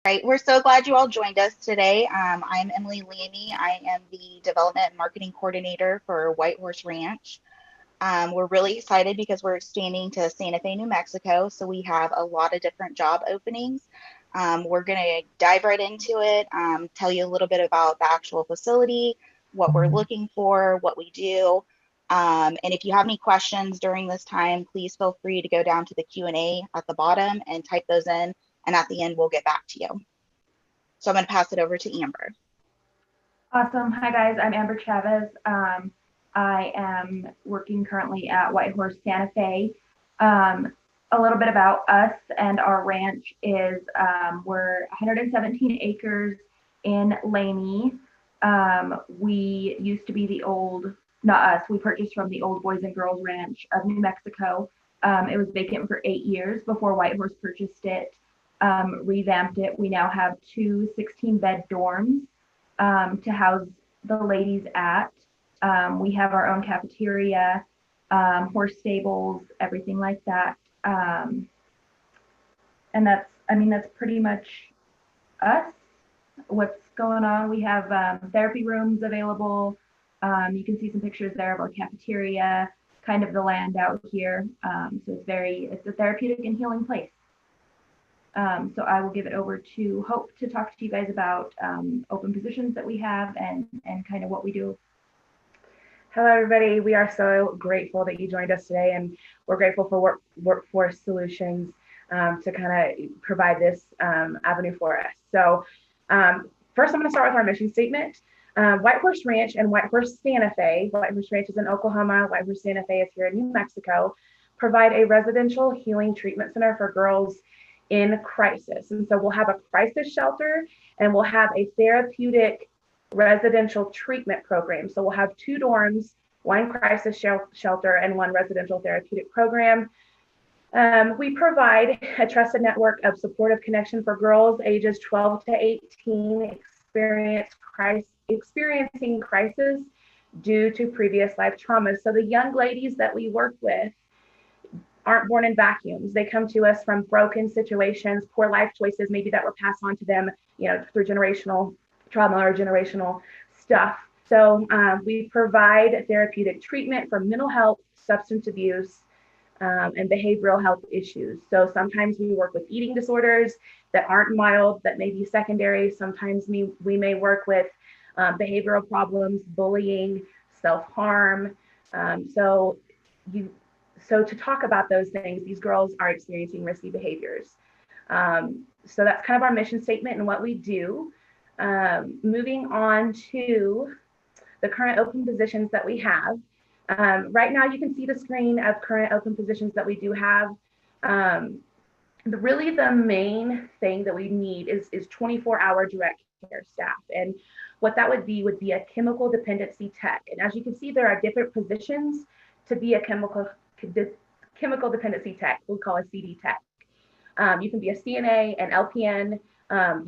Right, we're so glad you all joined us today. I'm Emily Leamy. I am the Development and Marketing Coordinator for White Horse Ranch. We're really excited because we're expanding to Santa Fe, New Mexico, so we have a lot of different job openings. We're going to dive right into it, tell you a little bit about the actual facility, what we're looking for, what we do. And if you have any questions during this time, please feel free to go down to the Q&A at the bottom and type those in, and at the end, we'll get back to you. So I'm going to pass it over to Amber. Awesome. Hi, guys. I'm Amber Chavez. I am working currently at White Horse Santa Fe. A little bit about us and our ranch is we're 117 acres in Laney. We used to be the old, not us, we purchased from the old Boys and Girls Ranch of New Mexico. It was vacant for 8 years before White Horse purchased it, revamped it. We now have two 16-bed dorms to house the ladies at. We have our own cafeteria, horse stables, everything like that. And that's pretty much us. What's going on? We have therapy rooms available. You can see some pictures there of our cafeteria, kind of the land out here. So it's a therapeutic and healing place. So I will give it over to Hope to talk to you guys about open positions that we have and kind of what we do. Hello, everybody. We are so grateful that you joined us today, and we're grateful for Workforce Solutions to kind of provide this avenue for us. So first, I'm going to start with our mission statement. White Horse Ranch and White Horse Santa Fe, White Horse Ranch is in Oklahoma, White Horse Santa Fe is here in New Mexico, provide a residential healing treatment center for girls in crisis. And so we'll have a crisis shelter and we'll have a therapeutic residential treatment program. So we'll have 2 dorms, 1 crisis shelter and 1 residential therapeutic program. We provide a trusted network of supportive connection for girls ages 12 to 18 experiencing crisis due to previous life traumas. So the young ladies that we work with aren't born in vacuums. They come to us from broken situations, poor life choices, maybe that were passed on to them, through generational trauma or generational stuff. So we provide therapeutic treatment for mental health, substance abuse, and behavioral health issues. So sometimes we work with eating disorders that aren't mild, that may be secondary. Sometimes we may work with behavioral problems, bullying, self-harm. So to talk about those things, these girls are experiencing risky behaviors. So that's kind of our mission statement and what we do. Moving on to the current open positions that we have. Right now, you can see the screen of current open positions that we do have. Really, the main thing that we need is 24-hour direct care staff. And what that would be a chemical dependency tech. And as you can see, there are different positions to be a chemical dependency tech. We call it CD tech. You can be a CNA, an LPN.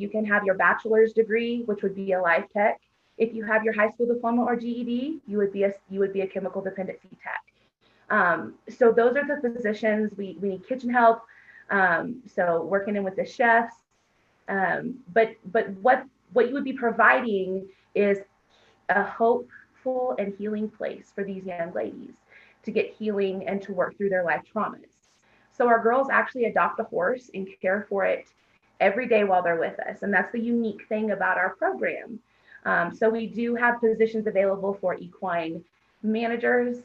You can have your bachelor's degree, which would be a life tech. If you have your high school diploma or GED, you would be a chemical dependency tech. So those are the positions. We need kitchen help. So working in with the chefs. But what you would be providing is a hopeful and healing place for these young ladies to get healing and to work through their life traumas. So our girls actually adopt a horse and care for it every day while they're with us. And that's the unique thing about our program. So we do have positions available for equine managers,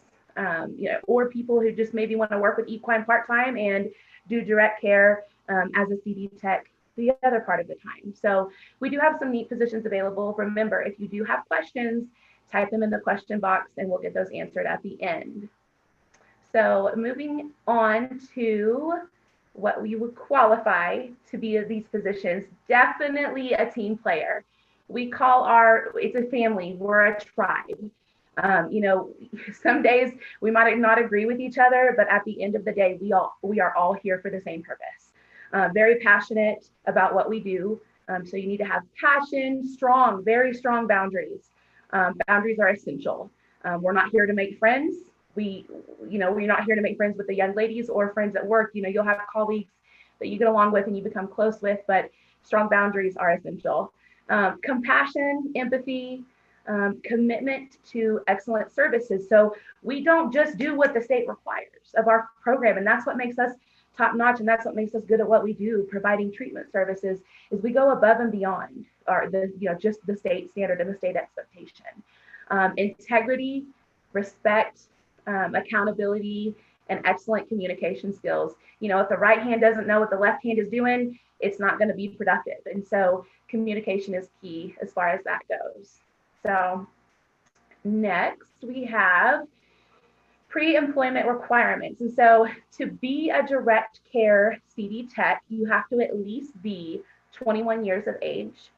or people who just maybe want to work with equine part-time and do direct care as a CD tech the other part of the time. So we do have some neat positions available. Remember, if you do have questions, type them in the question box and we'll get those answered at the end. So moving on to what we would qualify to be these positions, definitely a team player. We call it's a family, we're a tribe. Some days we might not agree with each other, but at the end of the day, we are all here for the same purpose. Very passionate about what we do. So you need to have passion, very strong boundaries. Boundaries are essential. We're not here to make friends. We're not here to make friends with the young ladies or friends at work. You'll have colleagues that you get along with and you become close with, but strong boundaries are essential. Compassion, empathy, commitment to excellent services. So we don't just do what the state requires of our program, and that's what makes us top notch, and that's what makes us good at what we do, providing treatment services, is we go above and beyond just the state standard and the state expectation. Integrity, respect, accountability, and excellent communication skills. If the right hand doesn't know what the left hand is doing, it's not going to be productive. And so communication is key as far as that goes. So next we have pre-employment requirements. And so to be a direct care CD tech, you have to at least be 21 years of age.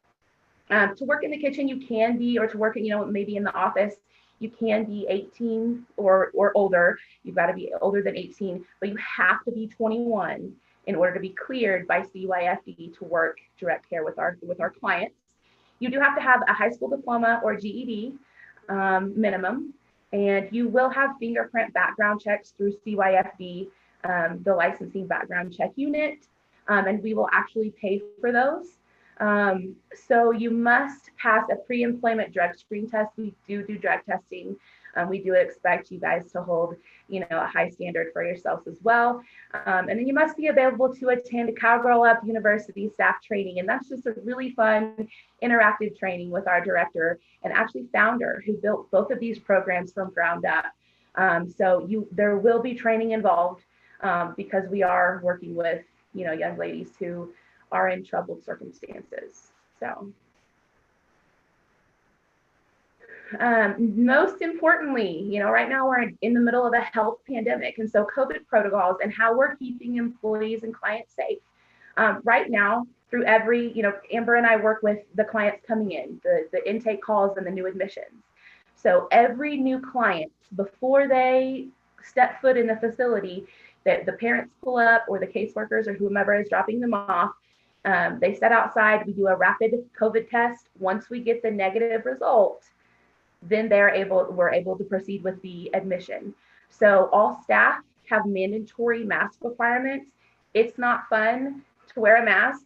To work in the kitchen, you can be, or to work, maybe in the office, you can be 18 or older. You've got to be older than 18, but you have to be 21 in order to be cleared by CYFD to work direct care with our clients. You do have to have a high school diploma or GED minimum, and you will have fingerprint background checks through CYFD, the licensing background check unit, and we will actually pay for those. So you must pass a pre-employment drug screen test. We do drug testing. We do expect you guys to hold, a high standard for yourselves as well. And then you must be available to attend a Cowgirl Up University staff training. And that's just a really fun, interactive training with our director and actually founder who built both of these programs from ground up. So there will be training involved because we are working with, young ladies who are in troubled circumstances. So most importantly, right now we're in the middle of a health pandemic, and so COVID protocols and how we're keeping employees and clients safe. Right now, through every, Amber and I work with the clients coming in, the intake calls and the new admissions. So every new client, before they step foot in the facility, that the parents pull up, or the caseworkers or whomever is dropping them off, they sit outside, we do a rapid COVID test. Once we get the negative result, then we're able to proceed with the admission. So all staff have mandatory mask requirements. It's not fun to wear a mask,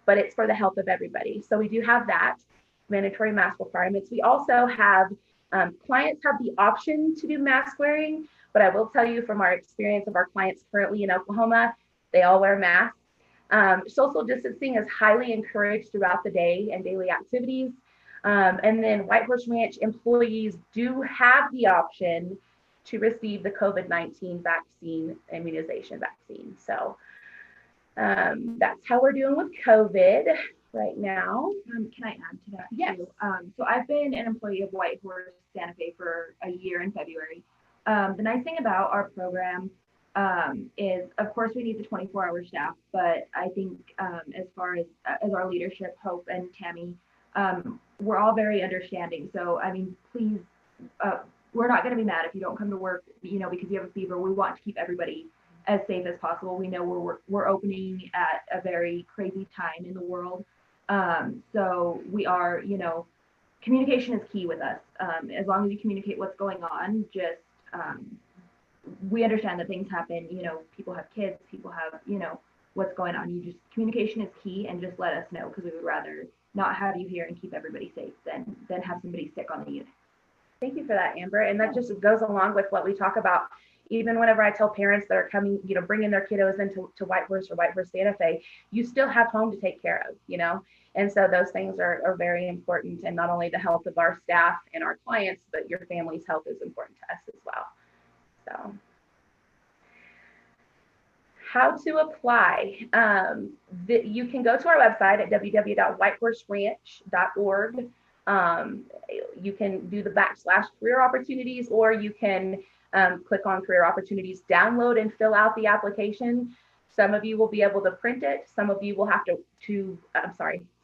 but it's for the health of everybody. So we do have that mandatory mask requirements. We also have clients have the option to do mask wearing, but I will tell you from our experience of our clients currently in Oklahoma, they all wear masks. Social distancing is highly encouraged throughout the day and daily activities. And then White Horse Ranch employees do have the option to receive the COVID-19 immunization vaccine. So that's how we're doing with COVID right now. Can I add to that? Yes. Too? So I've been an employee of White Horse Santa Fe for a year in February. The nice thing about our program is, of course, we need the 24-hour staff, but I think as far as our leadership, Hope and Tammy, we're all very understanding. So, please, we're not going to be mad if you don't come to work, because you have a fever. We want to keep everybody as safe as possible. We know we're opening at a very crazy time in the world. So we are, communication is key with us. As long as you communicate what's going on, just we understand that things happen, people have kids, people have, what's going on. Communication is key, and just let us know, because we would rather not have you here and keep everybody safe than have somebody sick on the unit. Thank you for that, Amber. And that just goes along with what we talk about. Even whenever I tell parents that are coming, bringing their kiddos into White Horse or White Horse Santa Fe, you still have home to take care of, And so those things are very important. And not only the health of our staff and our clients, but your family's health is important to us as well. So how to apply. You can go to our website at www.whitehorseranch.org. You can do the /career opportunities, or you can click on career opportunities, download and fill out the application. Some of you will be able to print it. Some of you will have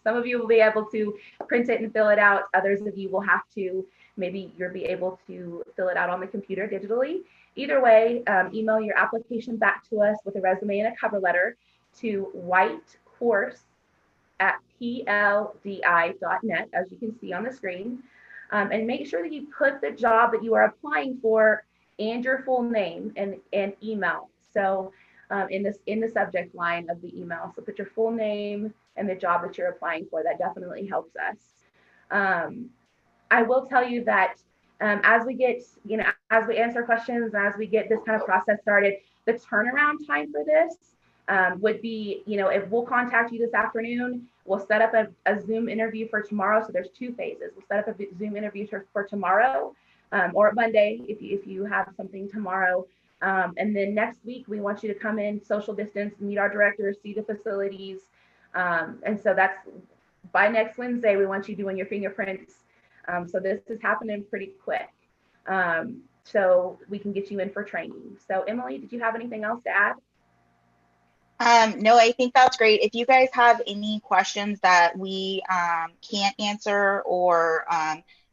some of you will be able to print it and fill it out. Others of you will have to, maybe you'll be able to fill it out on the computer digitally. Either way, email your application back to us with a resume and a cover letter to whitehorse@pldi.net, as you can see on the screen. And make sure that you put the job that you are applying for and your full name and email. So in the subject line of the email. So put your full name and the job that you're applying for. That definitely helps us. I will tell you that as we get, as we answer questions, as we get this kind of process started, the turnaround time for this would be, if we'll contact you this afternoon, we'll set up a Zoom interview for tomorrow. So there's 2 phases. We'll set up a Zoom interview for tomorrow or Monday if you have something tomorrow. And then next week, we want you to come in, social distance, meet our directors, see the facilities. And so that's by next Wednesday, we want you doing your fingerprints. So this is happening pretty quick. So we can get you in for training. So Emily, did you have anything else to add? No, I think that's great. If you guys have any questions that we can't answer, or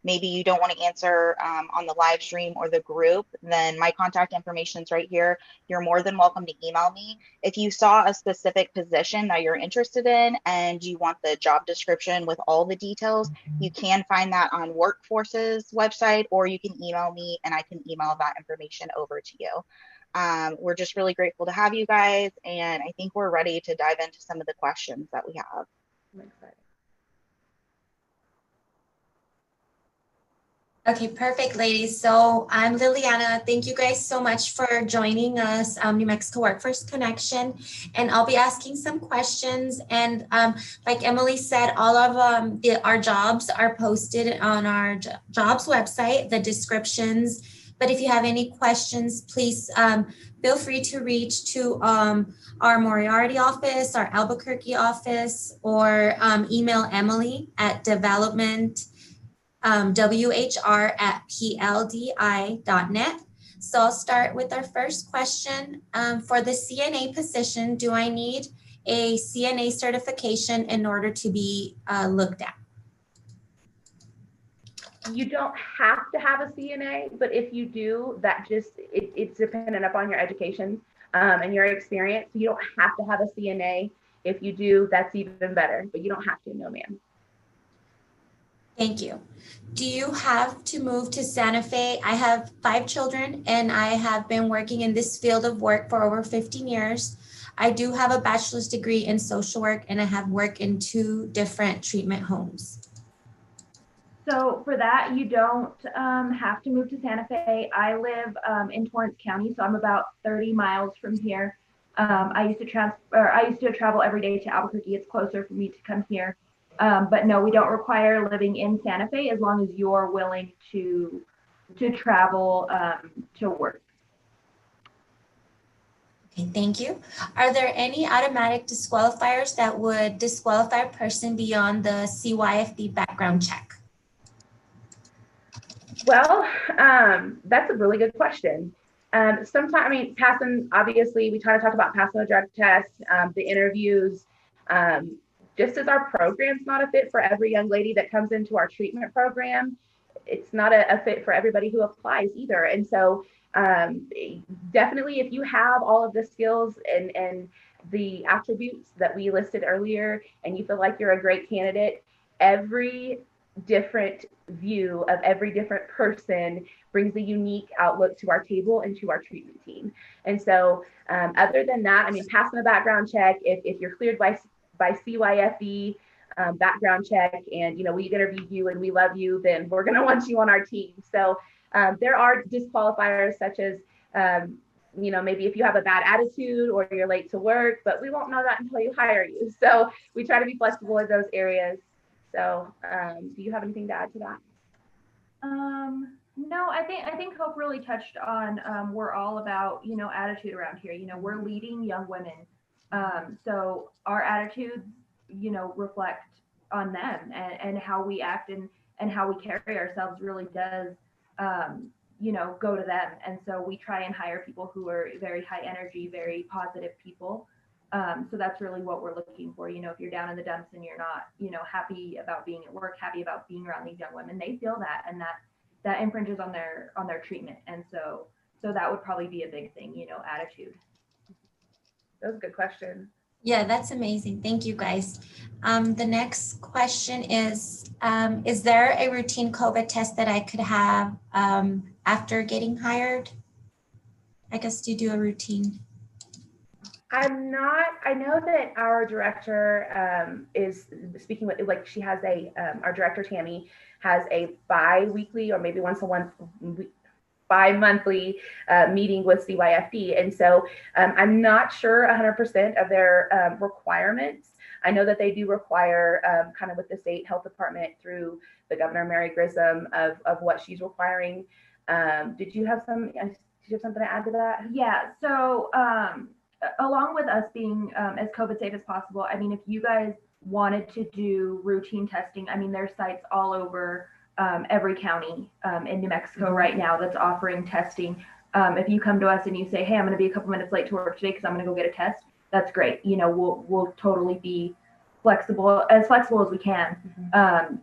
maybe you don't want to answer on the live stream or the group, then my contact information is right here. You're more than welcome to email me. If you saw a specific position that you're interested in and you want the job description with all the details, you can find that on Workforce's website, or you can email me and I can email that information over to you. We're just really grateful to have you guys, and I think we're ready to dive into some of the questions that we have. I'm excited. Okay, perfect, ladies. So I'm Liliana. Thank you guys so much for joining us, New Mexico Workforce Connection. And I'll be asking some questions. And like Emily said, all of our jobs are posted on our jobs website, the descriptions. But if you have any questions, please feel free to reach to our Moriarty office, our Albuquerque office, or email Emily at developmentwhr@pldi.net. So I'll start with our first question. For the CNA position, do I need a CNA certification in order to be looked at? You don't have to have a CNA, but if you do, that just, it's dependent upon your education and your experience. You don't have to have a CNA. If you do, that's even better, but you don't have to, no ma'am. Thank you. Do you have to move to Santa Fe? I have 5 children and I have been working in this field of work for over 15 years. I do have a bachelor's degree in social work and I have worked in 2 different treatment homes. So for that, you don't have to move to Santa Fe. I live in Torrance County, so I'm about 30 miles from here. I used to travel every day to Albuquerque. It's closer for me to come here. But no, we don't require living in Santa Fe as long as you're willing to travel to work. Okay, thank you. Are there any automatic disqualifiers that would disqualify a person beyond the CYFD background check? Well, that's a really good question. Sometimes, passing, obviously, we try to talk about passing the drug test, the interviews, just as our program's not a fit for every young lady that comes into our treatment program, it's not a fit for everybody who applies either. And so definitely, if you have all of the skills and the attributes that we listed earlier, and you feel like you're a great candidate, every different view of every different person brings a unique outlook to our table and to our treatment team. And so other than that, I mean, passing a background check, if you're cleared by CYFD background check, and we interview you and we love you, then we're going to want you on our team. So there are disqualifiers such as maybe if you have a bad attitude or you're late to work, but we won't know that until you hire you. So we try to be flexible in those areas. So do you have anything to add to that? No, I think Hope really touched on we're all about attitude around here. We're leading young women, so our attitudes reflect on them, and how we act and how we carry ourselves really does go to them. And so we try and hire people who are very high energy, very positive people. So that's really what we're looking for. If you're down in the dumps and you're not happy about being at work, happy about being around these young women, they feel that, and that infringes on their treatment. And so that would probably be a big thing, attitude. That was a good question. Yeah, that's amazing. Thank you, guys. The next question is there a routine COVID test that I could have after getting hired? I guess to do a routine. I'm not. I know that our director is speaking with, like, she has our director Tammy has a bi-weekly or maybe once a month, bi-monthly meeting with CYFD. And so I'm not sure 100% of their requirements. I know that they do require kind of with the state health department through the Governor Mary Grissom of what she's requiring. Did you have something to add to that? Yeah. So along with us being as COVID safe as possible, I mean, if you guys wanted to do routine testing, I mean, there's sites all over every county in New Mexico right now that's offering testing. If you come to us and you say, hey, I'm going to be a couple minutes late to work today because I'm going to go get a test, that's great. You know, we'll totally be flexible as we can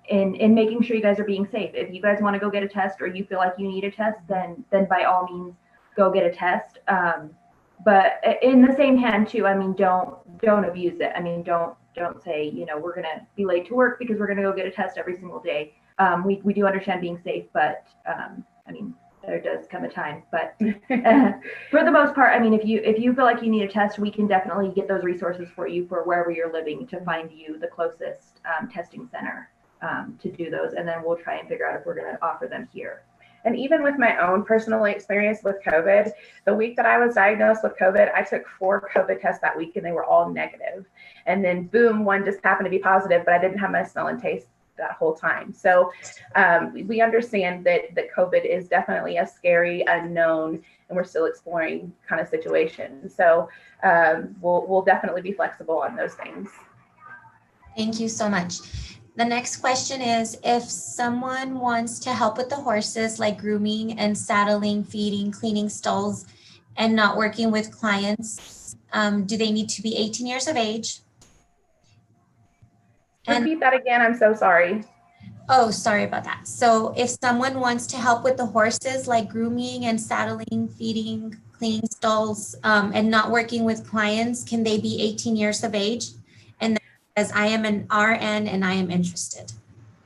in making sure you guys are being safe. If you guys want to go get a test or you feel like you need a test, then by all means go get a test. But in the same hand too, I mean, don't abuse it. I mean, don't say, you know, we're going to be late to work because we're going to go get a test every single day. We do understand being safe, but I mean, there does come a time. But for the most part, I mean, if you feel like you need a test, we can definitely get those resources for you for wherever you're living to find you the closest testing center to do those. And then we'll try and figure out if we're going to offer them here. And even with my own personal experience with COVID, the week that I was diagnosed with COVID, I took 4 COVID tests that week and they were all negative. And then boom, one just happened to be positive, but I didn't have my smell and taste that whole time. So we understand that COVID is definitely a scary unknown and we're still exploring kind of situation. So we'll definitely be flexible on those things. Thank you so much. The next question is, if someone wants to help with the horses, like grooming and saddling, feeding, cleaning stalls, and not working with clients, do they need to be 18 years of age? Repeat that again. I'm so sorry. Oh, sorry about that. So if someone wants to help with the horses, like grooming and saddling, feeding, cleaning stalls, and not working with clients, can they be 18 years of age? And as I am an RN and I am interested.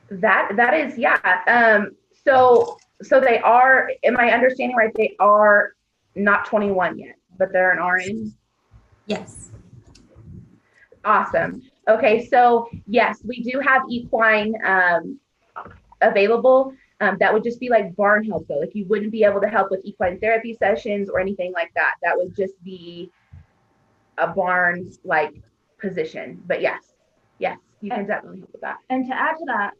That is, yeah. So they are, am I understanding right? They are not 21 yet, but they're an RN? Yes. Awesome. Okay, so yes, we do have equine available. That would just be like barn help though. Like you wouldn't be able to help with equine therapy sessions or anything like that. That would just be a barn like position. But yes, you can definitely help with that. And to add to that,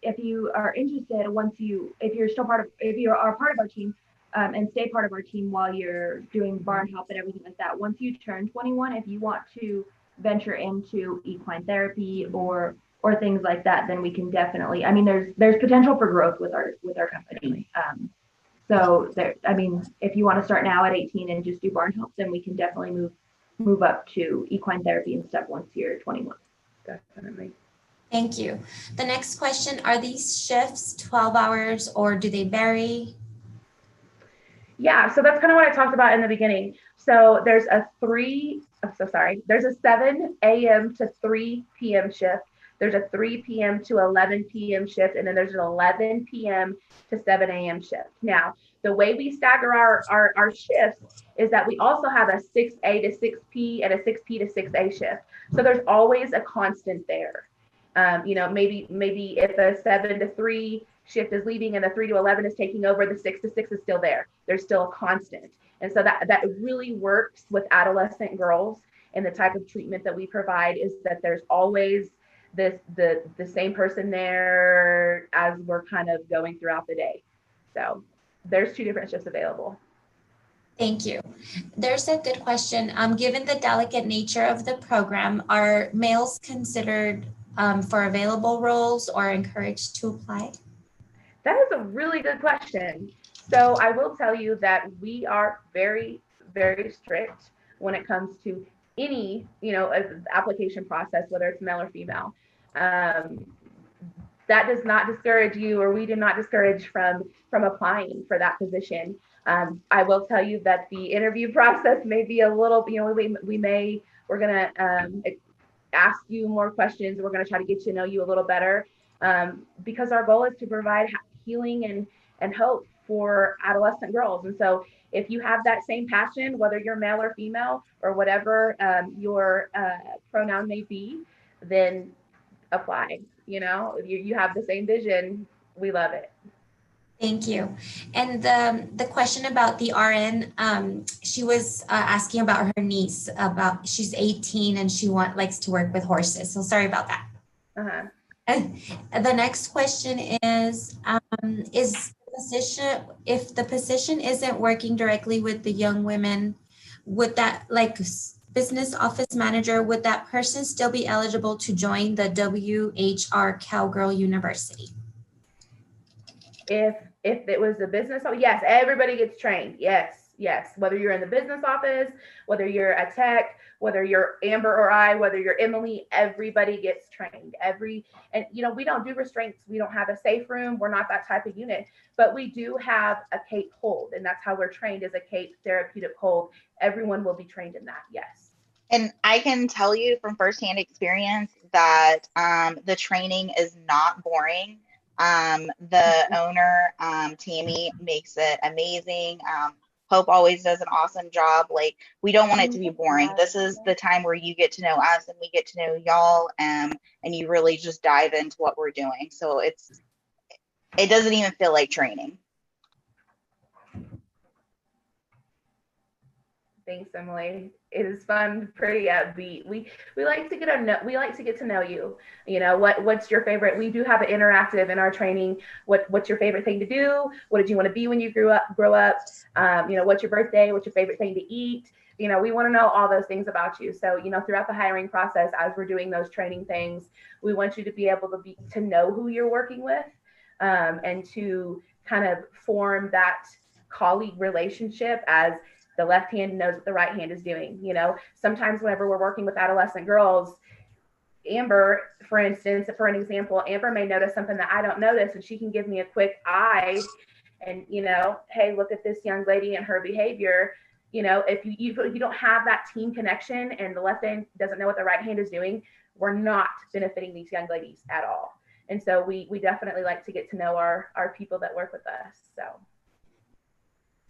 if you are interested, if you are part of our team and stay part of our team while you're doing barn help and everything like that, once you turn 21, if you want to venture into equine therapy or things like that, then we can definitely, I mean, there's potential for growth with our company. So there, I mean, if you want to start now at 18 and just do barn help, then we can definitely move up to equine therapy and stuff once you're 21. Definitely. Thank you. The next question, are these shifts 12 hours or do they vary? Yeah, so that's kind of what I talked about in the beginning. So there's a 7 a.m. to 3 p.m. shift. There's a 3 p.m. to 11 p.m. shift, and then there's an 11 p.m. to 7 a.m. shift. Now, the way we stagger our shifts is that we also have a 6A to 6P and a 6P to 6A shift. So there's always a constant there. Maybe if a 7 to 3 shift is leaving and the 3 to 11 is taking over, the 6 to 6 is still there. There's still a constant. And so that really works with adolescent girls. And the type of treatment that we provide is that there's always the same person there as we're kind of going throughout the day. So there's 2 different shifts available. Thank you. There's a good question. Given the delicate nature of the program, are males considered for available roles or encouraged to apply? That is a really good question. So I will tell you that we are very, very strict when it comes to any, application process, whether it's male or female. That does not discourage you, or we do not discourage from applying for that position. I will tell you that the interview process may be a little, we're going to ask you more questions. We're going to try to get to know you a little better because our goal is to provide healing and hope for adolescent girls. And so if you have that same passion, whether you're male or female or whatever your pronoun may be, then apply. You have the same vision. We love it. Thank you. And the question about the RN, she was asking about her niece. About she's 18 and she likes to work with horses. So sorry about that. Uh-huh. The next question is the position, if the position isn't working directly with the young women, would that, like business office manager, would that person still be eligible to join the WHR Cowgirl University? If it was a business, yes, everybody gets trained. Yes. Whether you're in the business office, whether you're a tech, whether you're Amber or I, whether you're Emily, everybody gets trained. And we don't do restraints. We don't have a safe room. We're not that type of unit, but we do have a CAPE hold, and that's how we're trained, as a CAPE therapeutic hold. Everyone will be trained in that. Yes. And I can tell you from firsthand experience that the training is not boring. The owner, Tammy, makes it amazing. Hope always does an awesome job. Like, we don't want it to be boring. This is the time where you get to know us and we get to know y'all, and you really just dive into what we're doing. So it doesn't even feel like training. Thanks, Emily. It is fun, pretty upbeat. We like to get to know you. What's your favorite? We do have an interactive in our training. What's your favorite thing to do? What did you want to be when you grow up? What's your birthday? What's your favorite thing to eat? We want to know all those things about you. So, throughout the hiring process, as we're doing those training things, we want you to be able to know who you're working with, and to kind of form that colleague relationship, as the left hand knows what the right hand is doing. Sometimes whenever we're working with adolescent girls, Amber, for instance, for an example, Amber may notice something that I don't notice, and she can give me a quick eye and, hey, look at this young lady and her behavior. If you don't have that team connection and the left hand doesn't know what the right hand is doing, we're not benefiting these young ladies at all. And so we definitely like to get to know our people that work with us. So.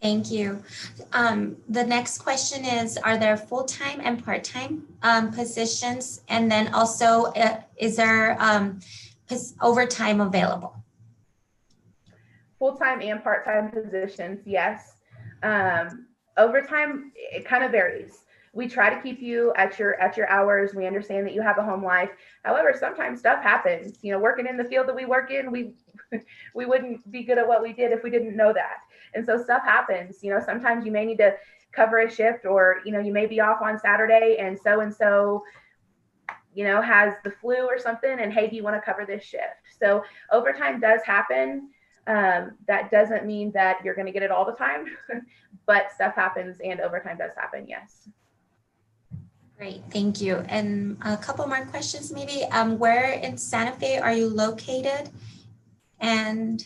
Thank you. The next question is, are there full-time and part-time positions? And then also, is there overtime available? Full-time and part-time positions, yes. Overtime, it kind of varies. We try to keep you at your hours. We understand that you have a home life. However, sometimes stuff happens. Working in the field that we work in, we wouldn't be good at what we did if we didn't know that. And so stuff happens. Sometimes you may need to cover a shift, or you may be off on Saturday, and so has the flu or something, and hey, do you want to cover this shift? So overtime does happen. That doesn't mean that you're going to get it all the time, but stuff happens and overtime does happen. Yes. Great, thank you. And a couple more questions maybe. Where in Santa Fe are you located? And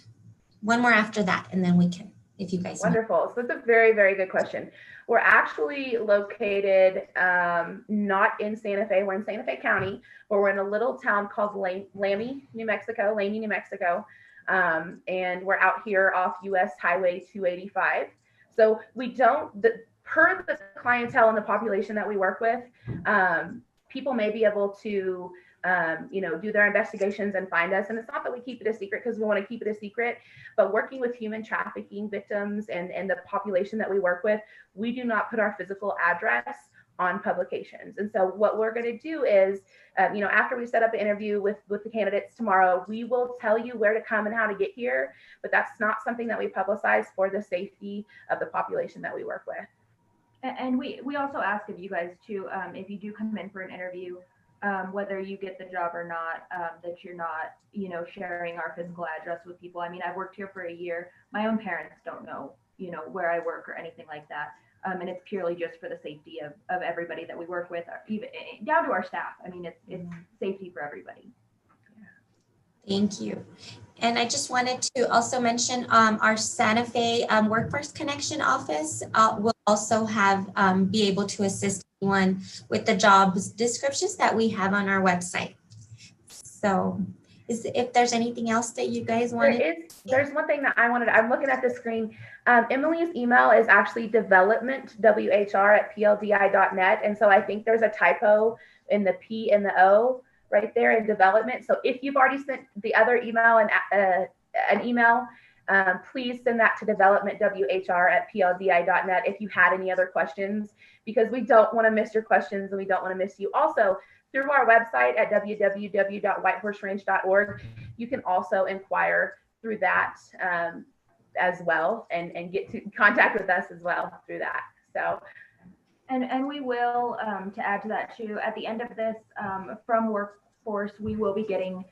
one more after that, and then we can, if you guys Wonderful. know. So that's a very, very good question. We're actually located not in Santa Fe. We're in Santa Fe County, but we're in a little town called Laney, New Mexico. And we're out here off US Highway 285. So we don't, per the clientele and the population that we work with, people may be able to do their investigations and find us. And it's not that we keep it a secret because we want to keep it a secret, but working with human trafficking victims and the population that we work with, we do not put our physical address on publications. And so what we're going to do is, after we set up an interview with the candidates tomorrow, we will tell you where to come and how to get here, but that's not something that we publicize for the safety of the population that we work with. And we also ask of you guys too, if you do come in for an interview, whether you get the job or not, that you're not, sharing our physical address with people. I mean, I've worked here for a year. My own parents don't know, where I work or anything like that. And it's purely just for the safety of everybody that we work with, even down to our staff. I mean, it's safety for everybody. Thank you. And I just wanted to also mention our Santa Fe Workforce Connection office will also be able to assist anyone with the job descriptions that we have on our website. So if there's anything else that you guys wanted. There's one thing that I'm looking at the screen. Emily's email is actually development, WHR at pldi.net. And so I think there's a typo in the P and the O right there in development. So if you've already sent the other email and an email, please send that to developmentwhr at pldi.net if you had any other questions, because we don't want to miss your questions and we don't want to miss you. Also, through our website at www.whitehorseranch.org, you can also inquire through that as well, and get to contact with us as well through that. So, and we will, to add to that too, at the end of this, from Workforce, we will be getting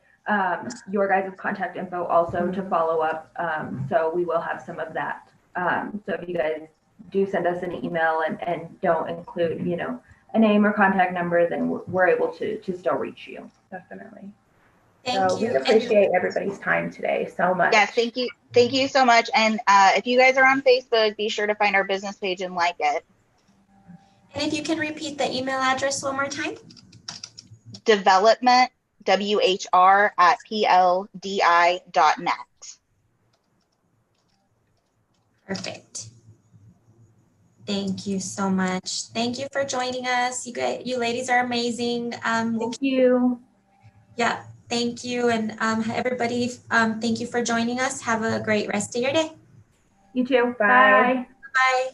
your guys' contact info also to follow up. So we will have some of that. So if you guys do send us an email and don't include, you know, a name or contact number, then we're able to still reach you. Definitely. Thank you. We appreciate everybody's time today so much. Yes, thank you. Thank you so much. And if you guys are on Facebook, be sure to find our business page and like it. And if you can repeat the email address one more time. Development, WHR at pldi.net. Perfect. Thank you so much. Thank you for joining us. You ladies are amazing. Thank you. Yeah, thank you. And everybody, thank you for joining us. Have a great rest of your day. You too. Bye. Bye.